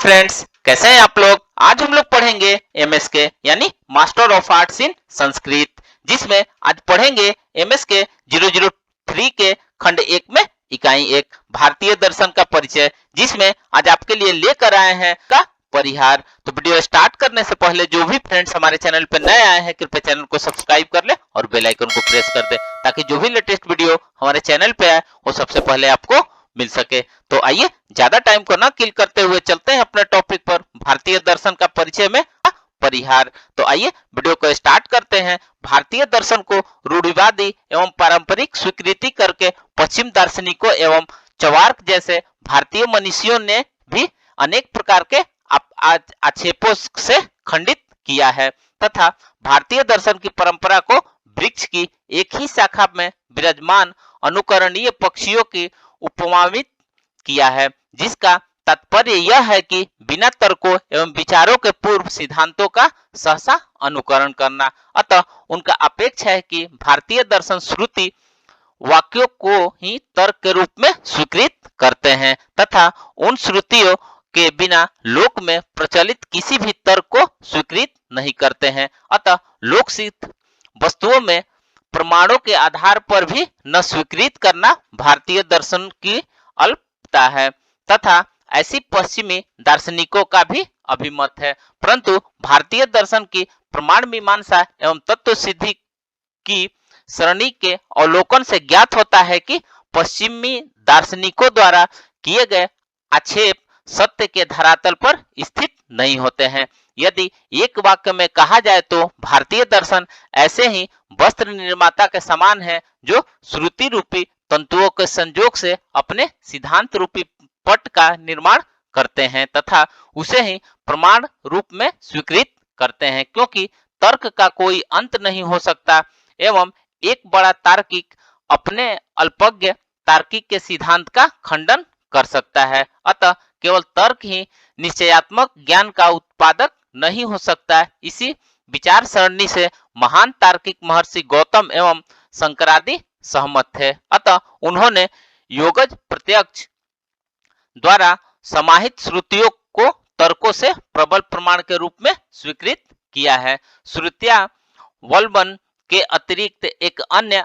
Friends, कैसे हैं आप लोग। आज हम लोग पढ़ेंगे एमएसके यानी मास्टर ऑफ आर्ट्स इन संस्कृत, जिसमें आज पढ़ेंगे एमएसके 003 के खंड 1 में इकाई 1 भारतीय दर्शन का परिचय, जिसमें आज आपके लिए लेकर आए हैं का परिहार। तो वीडियो स्टार्ट करने से पहले जो भी फ्रेंड्स हमारे चैनल पर नए आए हैं कृपया चैनल को सब्सक्राइब कर ले और बेल आइकन को प्रेस कर दे, ताकि जो भी लेटेस्ट वीडियो हमारे चैनल पे आए वो सबसे पहले आपको मिल सके। तो आइए ज्यादा टाइम को ना किल करते हुए चलते हैं अपने टॉपिक पर, भारतीय दर्शन का परिचय में परिहार। तो आइए वीडियो को स्टार्ट करते हैं। भारतीय दर्शन को रूढ़िवादी एवं पारंपरिक स्वीकृति करके पश्चिम दार्शनिकों एवं चवार्क जैसे भारतीय मनीषियों ने भी अनेक प्रकार के आक्षेपों से खंडित किया है तथा भारतीय दर्शन की परंपरा को वृक्ष की एक ही शाखा में विराजमान अनुकरणीय पक्षियों की उपमावित किया है, जिसका तात्पर्य यह है कि बिना तर्कों एवं विचारों के पूर्व सिद्धांतों का सहसा अनुकरण करना। अतः उनका अपेक्षा है कि भारतीय दर्शन श्रुति वाक्यों को ही तर्क के रूप में स्वीकृत करते हैं तथा उन श्रुतियों के बिना लोक में प्रचलित किसी भी तर्क को स्वीकृत नहीं करते हैं। अतः लोकसिद्ध वस्तुओं में प्रमाणों के आधार पर भी न स्वीकृत करना भारतीय दर्शन की अल्पता है तथा ऐसी पश्चिमी दार्शनिकों का भी अभिमत है। परंतु भारतीय दर्शन की प्रमाण मीमांसा एवं तत्व सिद्धि की सरणी के अवलोकन से ज्ञात होता है कि पश्चिमी दार्शनिकों द्वारा किए गए आक्षेप सत्य के धरातल पर स्थित नहीं होते हैं। यदि एक वाक्य में कहा जाए तो भारतीय दर्शन ऐसे ही वस्त्र निर्माता के समान है, जो श्रुति रूपी तंतुओं के संयोग से अपने सिद्धांत रूपी पट का निर्माण करते हैं तथा उसे ही प्रमाण रूप में स्वीकृत करते हैं, क्योंकि तर्क का कोई अंत नहीं हो सकता एवं एक बड़ा तार्किक अपने अल्पज्ञ तार्किक के सिद्धांत का खंडन कर सकता है। अतः केवल तर्क ही निश्चयात्मक ज्ञान का उत्पादक नहीं हो सकता। इसी विचार सरणी से महान तार्किक महर्षि गौतम एवं शंकरादि सहमत थे। अतः उन्होंने योगज प्रत्यक्ष द्वारा समाहित श्रुतियों को तर्कों से प्रबल प्रमाण के रूप में स्वीकृत किया है। श्रुतियां वल्बन के अतिरिक्त एक अन्य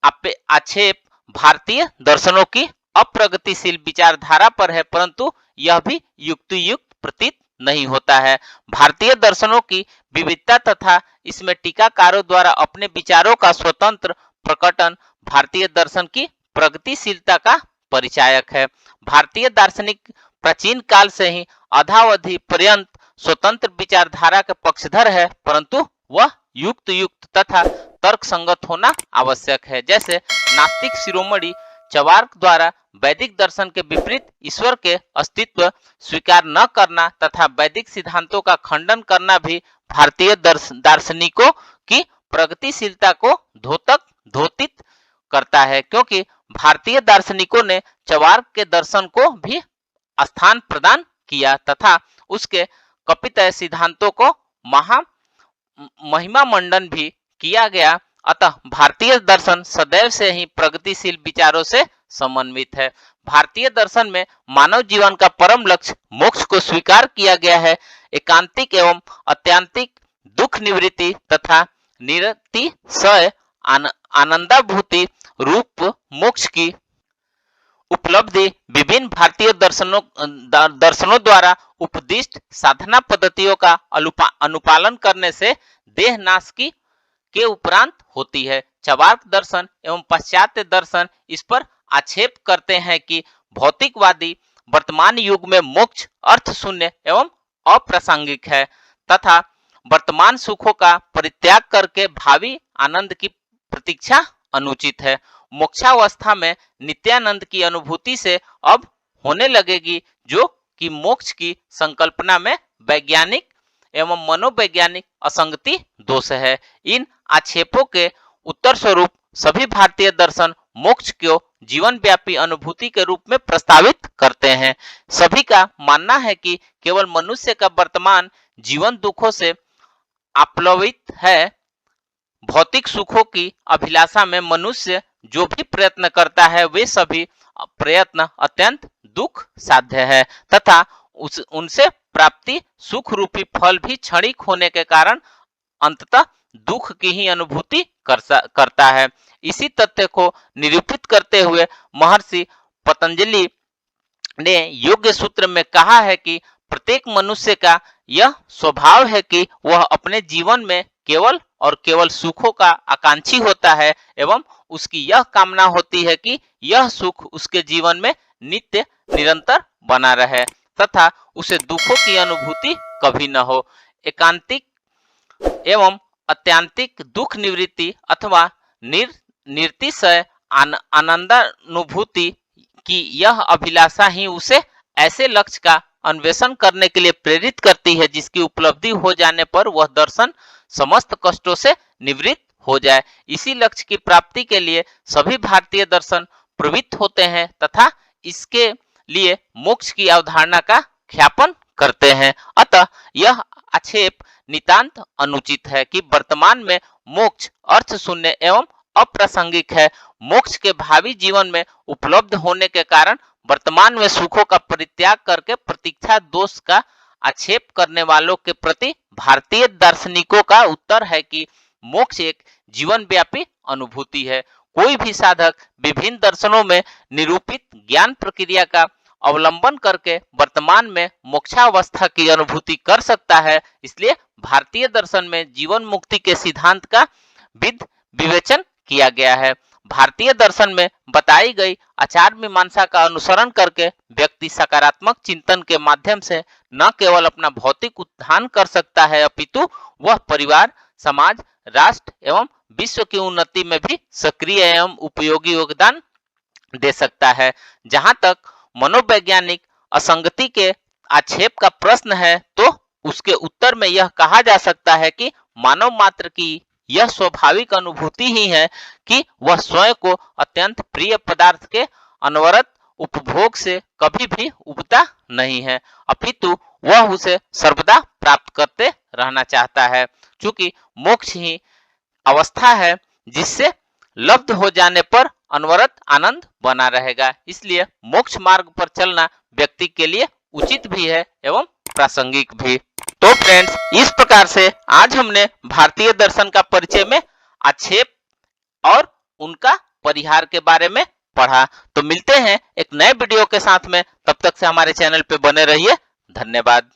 आक्षेप भारतीय दर्शनों की अप्रगतिशील विचारधारा पर है, परंतु यह भी युक्तियुक्त प्रतीत नहीं होता है। भारतीय दर्शनों की विविधता तथा इसमें टीकाकारों द्वारा अपने विचारों का स्वतंत्र प्रकटन भारतीय दर्शन की प्रगतिशीलता का परिचायक है। भारतीय दार्शनिक प्राचीन काल से ही अधावधि पर्यंत स्वतंत्र विचारधारा के पक्षधर है, परंतु वह युक्त तथा तर्क संगत होना आवश्यक है। जैसे नास्तिक शिरोमणि चवार्क द्वारा वैदिक दर्शन के विपरीत ईश्वर के अस्तित्व स्वीकार न करना तथा वैदिक सिद्धांतों का खंडन करना भी भारतीय दार्शनिकों की प्रगतिशीलता को धोतित करता है, क्योंकि भारतीय दार्शनिकों ने चवार्क के दर्शन को भी स्थान प्रदान किया तथा उसके कपितय सिद्धांतों को महिमा मंडन भी किया गया। अतः भारतीय दर्शन सदैव से ही प्रगतिशील विचारों से समन्वित है। भारतीय दर्शन में मानव जीवन का परम लक्ष्य मोक्ष को स्वीकार किया गया है। एकांतिक एवं अत्यांतिक दुख निवृत्ति तथा निरतिशय आनंदाभूति रूप मोक्ष की उपलब्धि विभिन्न भारतीय दर्शनों द्वारा उपदिष्ट साधना पद्धतियों का अनुपालन करने से देह नाश की के उपरांत होती है। चवार्क दर्शन एवं पाश्चात्य दर्शन इस पर आक्षेप करते हैं कि भौतिकवादी वर्तमान युग में मोक्ष अर्थ शून्य एवं अप्रासंगिक है तथा वर्तमान सुखों का परित्याग करके भावी आनंद की प्रतीक्षा अनुचित है। मोक्षावस्था में नित्यानंद की अनुभूति से अब होने लगेगी, जो कि मोक्ष की संकल्पना में वैज्ञानिक एवं मनोवैज्ञानिक असंगति दोष है। इन आक्षेपों के उत्तर स्वरूप सभी भारतीय दर्शन मोक्ष को जीवन व्यापी अनुभूति के रूप में प्रस्तावित करते हैं। सभी का मानना है कि केवल मनुष्य का वर्तमान जीवन दुखों से आप्लावित है। भौतिक सुखों की अभिलाषा में मनुष्य जो भी प्रयत्न करता है वे सभी प्रयत्न अत्यंत दुख साध्य है तथा उनसे प्राप्ति सुख रूपी फल भी क्षणिक होने के कारण अंततः दुख की ही अनुभूति करता है। इसी तथ्य को निरूपित करते हुए महर्षि पतंजलि ने योग्य सूत्र में कहा है कि प्रत्येक मनुष्य का यह स्वभाव है कि वह अपने जीवन में केवल और केवल सुखों का आकांक्षी होता है एवं उसकी यह कामना होती है कि यह सुख उसके जीवन में नित्य निरंतर बना रहे तथा उसे दुखों की अनुभूति कभी न हो। एकांतिक एवं अत्यांतिक दुख निवृत्ति अथवा निर्तिशय आनंदानुभूति की यह अभिलाषा ही उसे ऐसे लक्ष्य का अन्वेषण करने के लिए प्रेरित करती है जिसकी उपलब्धि हो जाने पर वह दर्शन समस्त कष्टों से निवृत्त हो जाए। इसी लक्ष्य की प्राप्ति के लिए सभी भारतीय दर्शन प्रवृत्त होते हैं तथा इसके लिए मोक्ष की अवधारणा का ख्यापन करते हैं। अतः यह आक्षेप नितांत अनुचित है कि वर्तमान में मोक्ष अर्थ शून्य एवं अप्रासंगिक है। मोक्ष के भावी जीवन में उपलब्ध होने के कारण वर्तमान में सुखों का परित्याग करके प्रतीक्षा दोष का आक्षेप करने वालों के प्रति भारतीय दार्शनिकों का उत्तर है कि मोक्ष एक जीवन व्यापी अनुभूति है। कोई भी साधक विभिन्न दर्शनों में निरूपित ज्ञान प्रक्रिया का अवलंबन करके वर्तमान में मोक्षावस्था की अनुभूति कर सकता है। इसलिए भारतीय दर्शन में जीवन मुक्ति के सिद्धांत का विध विवेचन किया गया है। भारतीय दर्शन में बताई गई आचार मीमांसा का अनुसरण करके व्यक्ति सकारात्मक चिंतन के माध्यम से न केवल अपना भौतिक उत्थान कर सकता है अपितु वह परिवार, समाज, राष्ट्र एवं विश्व की उन्नति में भी सक्रिय एवं उपयोगी योगदान दे सकता है। जहां तक मनोवैज्ञानिक असंगति के आक्षेप का प्रश्न है तो उसके उत्तर में यह कहा जा सकता है कि मानव मात्र की यह स्वाभाविक अनुभूति ही है कि वह स्वयं को अत्यंत प्रिय पदार्थ के अनवरत उपभोग से कभी भी उबता नहीं है अपितु वह उसे सर्वदा प्राप्त करते रहना चाहता है। चूंकि मोक्ष ही अवस्था है जिससे लब्ध हो जाने पर अनवरत आनंद बना रहेगा, इसलिए मोक्ष मार्ग पर चलना व्यक्ति के लिए उचित भी है एवं प्रासंगिक भी। तो फ्रेंड्स, इस प्रकार से आज हमने भारतीय दर्शन का परिचय में आक्षेप और उनका परिहार के बारे में पढ़ा। तो मिलते हैं एक नए वीडियो के साथ में, तब तक से हमारे चैनल पे बने रहिए। धन्यवाद।